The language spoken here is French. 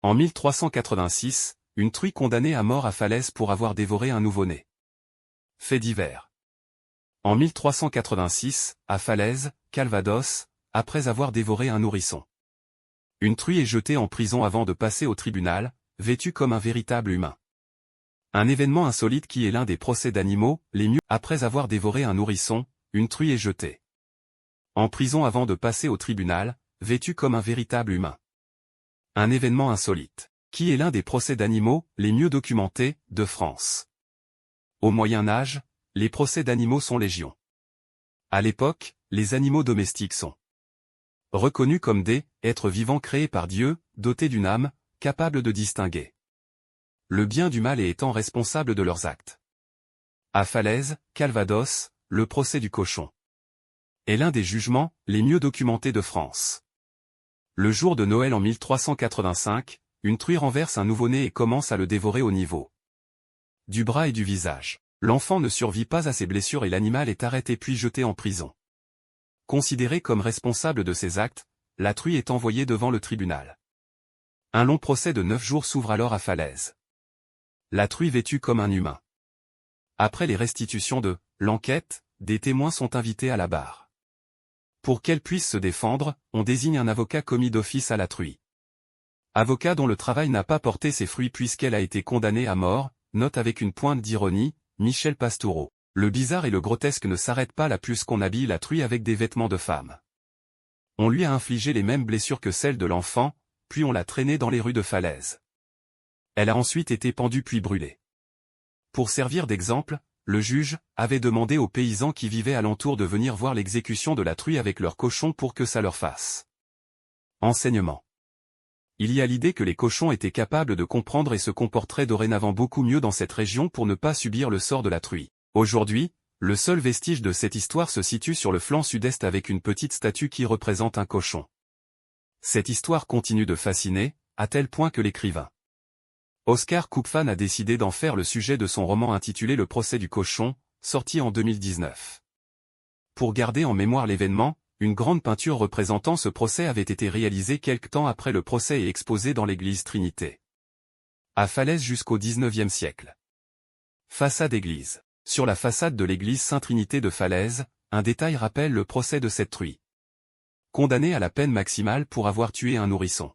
En 1386, une truie condamnée à mort à Falaise pour avoir dévoré un nouveau-né. Fait divers. En 1386, à Falaise, Calvados, après avoir dévoré un nourrisson. Une truie est jetée en prison avant de passer au tribunal, vêtue comme un véritable humain. Un événement insolite qui est l'un des procès d'animaux, les mieux. Après avoir dévoré un nourrisson, une truie est jetée en prison avant de passer au tribunal, vêtue comme un véritable humain. Un événement insolite, qui est l'un des procès d'animaux, les mieux documentés, de France. Au Moyen Âge, les procès d'animaux sont légion. À l'époque, les animaux domestiques sont reconnus comme des êtres vivants créés par Dieu, dotés d'une âme, capables de distinguer le bien du mal et étant responsables de leurs actes. À Falaise, Calvados, le procès du cochon est l'un des jugements les mieux documentés de France. Le jour de Noël en 1385, une truie renverse un nouveau-né et commence à le dévorer au niveau du bras et du visage. L'enfant ne survit pas à ses blessures et l'animal est arrêté puis jeté en prison. Considéré comme responsable de ses actes, la truie est envoyée devant le tribunal. Un long procès de 9 jours s'ouvre alors à Falaise. La truie vêtue comme un humain. Après les restitutions de l'enquête, des témoins sont invités à la barre. Pour qu'elle puisse se défendre, on désigne un avocat commis d'office à la truie. Avocat dont le travail n'a pas porté ses fruits puisqu'elle a été condamnée à mort, note avec une pointe d'ironie, Michel Pastoureau. Le bizarre et le grotesque ne s'arrêtent pas là puisqu'on habille la truie avec des vêtements de femme. On lui a infligé les mêmes blessures que celles de l'enfant, puis on l'a traînée dans les rues de Falaise. Elle a ensuite été pendue puis brûlée. Pour servir d'exemple, le juge avait demandé aux paysans qui vivaient alentour de venir voir l'exécution de la truie avec leurs cochons pour que ça leur fasse enseignement. Il y a l'idée que les cochons étaient capables de comprendre et se comporteraient dorénavant beaucoup mieux dans cette région pour ne pas subir le sort de la truie. Aujourd'hui, le seul vestige de cette histoire se situe sur le flanc sud-est avec une petite statue qui représente un cochon. Cette histoire continue de fasciner, à tel point que l'écrivain Oscar Koupfan a décidé d'en faire le sujet de son roman intitulé Le procès du cochon, sorti en 2019. Pour garder en mémoire l'événement, une grande peinture représentant ce procès avait été réalisée quelque temps après le procès et exposée dans l'église Trinité. À Falaise jusqu'au XIXe siècle. Façade église. Sur la façade de l'église Sainte-Trinité de Falaise, un détail rappelle le procès de cette truie. Condamnée à la peine maximale pour avoir tué un nourrisson.